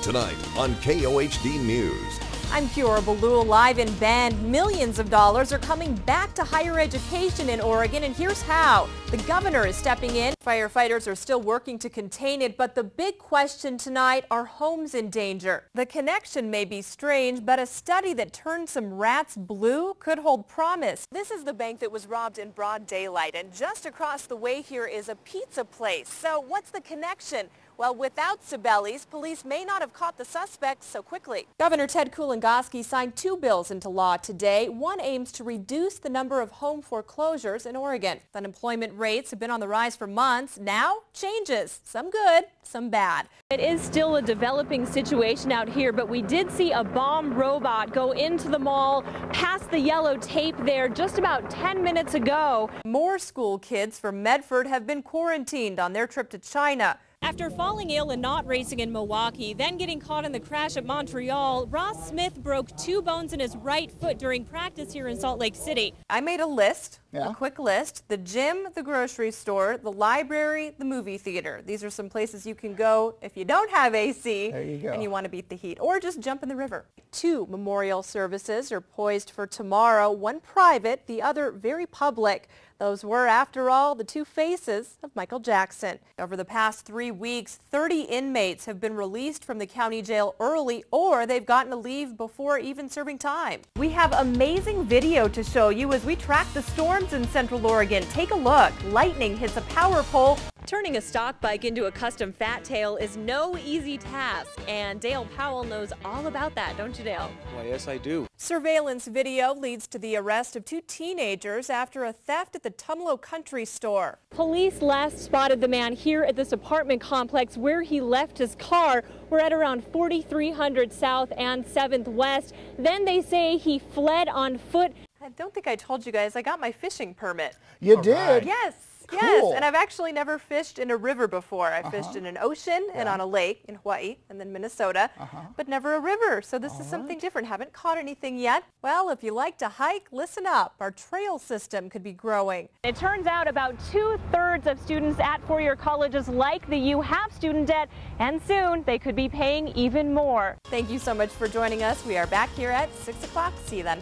tonight on KOHD News. I'm Kiora Balul, live in Bend. Millions of dollars are coming back to higher education in Oregon, and here's how. The governor is stepping in. Firefighters are still working to contain it, but the big question tonight, are homes in danger? The connection may be strange, but a study that turned some rats blue could hold promise. This is the bank that was robbed in broad daylight, and just across the way here is a pizza place. So what's the connection? Well, without Sibeli's, police may not have caught the suspects so quickly. Governor Ted Kulongoski signed 2 bills into law today. One aims to reduce the number of home foreclosures in Oregon. Unemployment rates have been on the rise for months. Now, changes. Some good, some bad. It is still a developing situation out here, but we did see a bomb robot go into the mall past the yellow tape there just about 10 minutes ago. More school kids from Medford have been quarantined on their trip to China. After falling ill and not racing in Milwaukee, then getting caught in the crash at Montreal, Ross Smith broke 2 bones in his right foot during practice here in Salt Lake City. I made a list, a quick list. The gym, the grocery store, the library, the movie theater. These are some places you can go if you don't have AC and you want to beat the heat, or just jump in the river. 2 memorial services are poised for tomorrow, one private, the other very public. Those were, after all, the 2 faces of Michael Jackson. Over the past 3 weeks, 30 inmates have been released from the county jail early, or they've gotten to leave before even serving time. We have amazing video to show you as we track the storms in Central Oregon. Take a look. Lightning hits a power pole. Turning a stock bike into a custom fat tail is no easy task, and Dale Powell knows all about that, don't you, Dale? Why, yes, I do. Surveillance video leads to the arrest of 2 teenagers after a theft at the Tumalo Country Store. Police last spotted the man here at this apartment complex where he left his car. We're at around 4300 South and 7th West. Then they say he fled on foot. I don't think I told you guys I got my fishing permit. You did? Yes. Cool. Yes, and I've actually never fished in a river before. I fished in an ocean and on a lake in Hawaii and then Minnesota, but never a river. So this is something different. Haven't caught anything yet. Well, if you like to hike, listen up. Our trail system could be growing. It turns out about 2/3 of students at four-year colleges like the U have student debt, and soon they could be paying even more. Thank you so much for joining us. We are back here at 6 o'clock. See you then.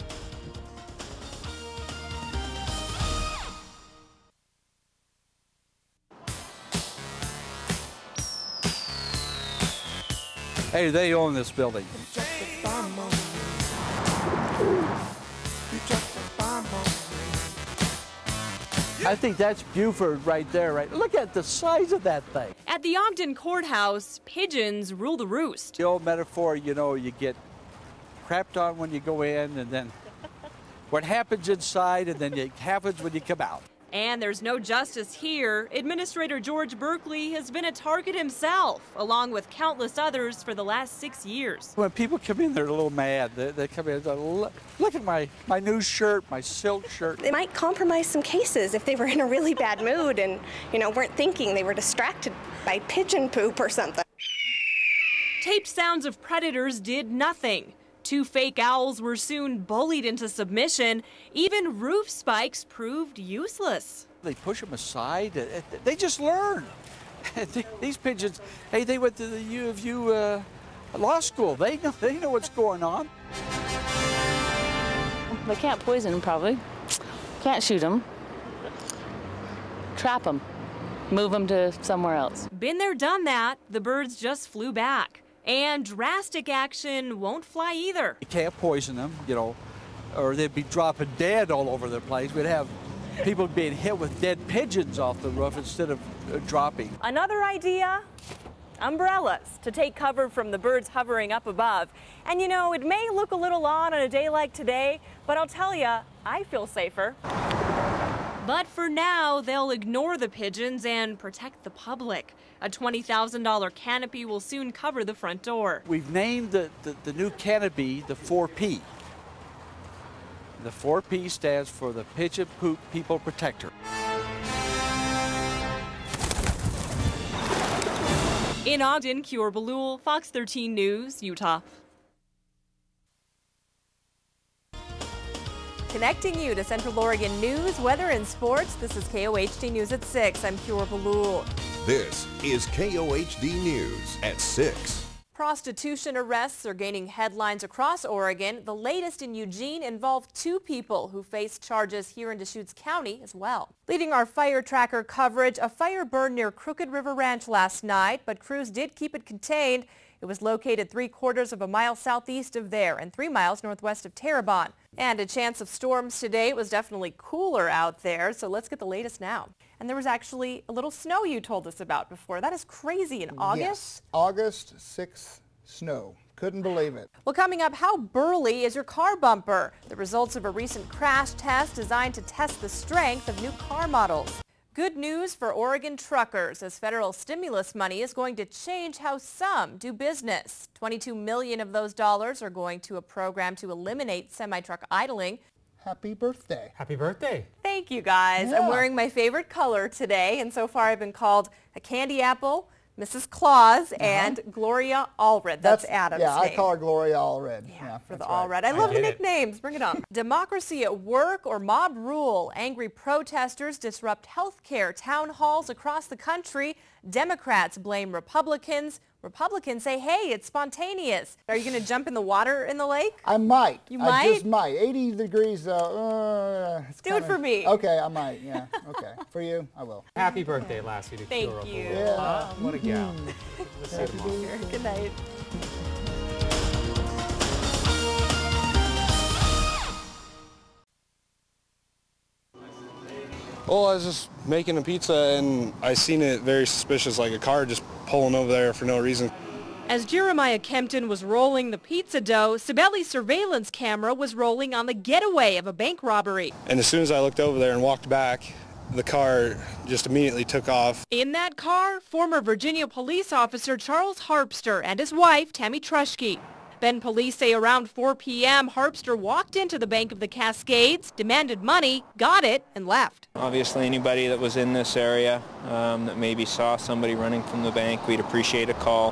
Hey, they own this building. I think that's Buford right there, right? Look at the size of that thing. At the Ogden Courthouse, pigeons rule the roost. The old metaphor, you know, you get crapped on when you go in, and then what happens inside, and then it happens when you come out. And there's no justice here. Administrator George Berkeley has been a target himself, along with countless others for the last 6 years. When people come in, they're a little mad. They come in and say, look at my new shirt, my silk shirt. They might compromise some cases if they were in a really bad mood and, you know, weren't thinking, they were distracted by pigeon poop or something. Taped sounds of predators did nothing. 2 fake owls were soon bullied into submission. Even roof spikes proved useless. They push them aside. They just learn. These pigeons, hey, they went to the U of U law school. They know what's going on. They can't poison them, probably. Can't shoot them. Trap them. Move them to somewhere else. Been there, done that. The birds just flew back. And drastic action won't fly either. You can't poison them, you know, or they'd be dropping dead all over the place. We'd have people being hit with dead pigeons off the roof instead of dropping. Another idea? Umbrellas to take cover from the birds hovering up above. And you know, it may look a little odd on a day like today, but I'll tell you, I feel safer. But for now, they'll ignore the pigeons and protect the public. A $20,000 canopy will soon cover the front door. We've named the new canopy the 4P. The 4P stands for the Pigeon Poop People Protector. In Ogden, Kiora Balul, Fox 13 News, Utah. Connecting you to Central Oregon news, weather, and sports, this is KOHD News at 6. I'm Kiora Balul. This is KOHD News at 6. Prostitution arrests are gaining headlines across Oregon. The latest in Eugene involved 2 people who face charges here in Deschutes County as well. Leading our fire tracker coverage, a fire burned near Crooked River Ranch last night, but crews did keep it contained. It was located 3/4 of a mile southeast of there and 3 miles northwest of Terrebonne. And a chance of storms today. It was definitely cooler out there, so let's get the latest now. And there was actually a little snow you told us about before. That is crazy. In August? Yes, August 6th, snow. Couldn't believe it. Well, coming up, how burly is your car bumper? The results of a recent crash test designed to test the strength of new car models. Good news for Oregon truckers, as federal stimulus money is going to change how some do business. $22 million of those dollars are going to a program to eliminate semi-truck idling. Happy birthday. Happy birthday. Thank you, guys. Yeah. I'm wearing my favorite color today, and so far I've been called a candy apple, Mrs. Claus, and Gloria Allred. That's Adam's Yeah, name. I call her Gloria Allred. Yeah, for the that's right. Allred. I love the get it. nicknames. Bring it on. Democracy at work or mob rule. Angry protesters disrupt health care town halls across the country. Democrats blame Republicans. Republicans say, hey, it's spontaneous. Are you going to jump in the water in the lake? I might. You I might? just might. 80 degrees, it's Do it for me. Okay, I might, yeah. Okay. For you, I will. Happy birthday, Lassie. Thank Cura you. Baloo. Yeah. What a gal. We'll see you tomorrow. Good night. Well, I was just making a pizza and I seen it very suspicious, like a car just pulling over there for no reason. As Jeremiah Kempton was rolling the pizza dough, Sibeli's surveillance camera was rolling on the getaway of a bank robbery. And as soon as I looked over there and walked back, the car just immediately took off. In that car, former Virginia police officer Charles Harpster and his wife, Tammy Trushke. Bend police say around 4 p.m., Harpster walked into the Bank of the Cascades, demanded money, got it, and left. Obviously, anybody that was in this area that maybe saw somebody running from the bank, we'd appreciate a call.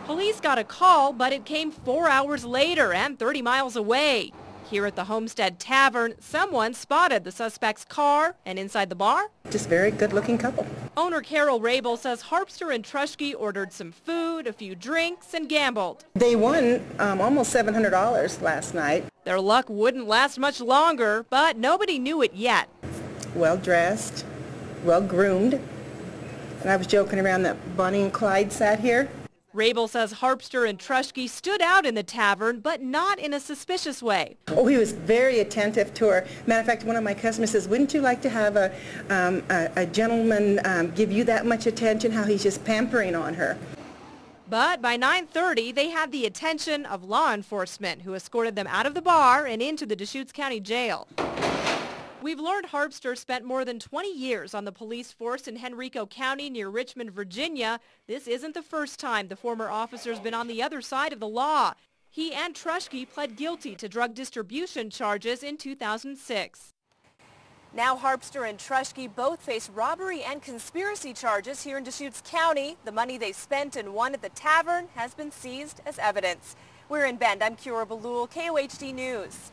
Police got a call, but it came 4 hours later and 30 miles away. Here at the Homestead Tavern, someone spotted the suspect's car, and inside the bar, just very good-looking couple. owner Carol Rabel says Harpster and Trushke ordered some food, a few drinks, and gambled. They won almost $700 last night. Their luck wouldn't last much longer, but nobody knew it yet. Well-dressed, well-groomed, and I was joking around that Bonnie and Clyde sat here. Rabel says Harpster and Trushke stood out in the tavern, but not in a suspicious way. Oh, he was very attentive to her. Matter of fact, one of my customers says, wouldn't you like to have a gentleman give you that much attention, how he's just pampering on her. But by 9:30, they had the attention of law enforcement, who escorted them out of the bar and into the Deschutes County Jail. We've learned Harpster spent more than 20 years on the police force in Henrico County near Richmond, Virginia. This isn't the first time the former officer's been on the other side of the law. He and Trushke pled guilty to drug distribution charges in 2006. Now Harpster and Trushke both face robbery and conspiracy charges here in Deschutes County. The money they spent and won at the tavern has been seized as evidence. We're in Bend. I'm Cura Baloo, KOHD News.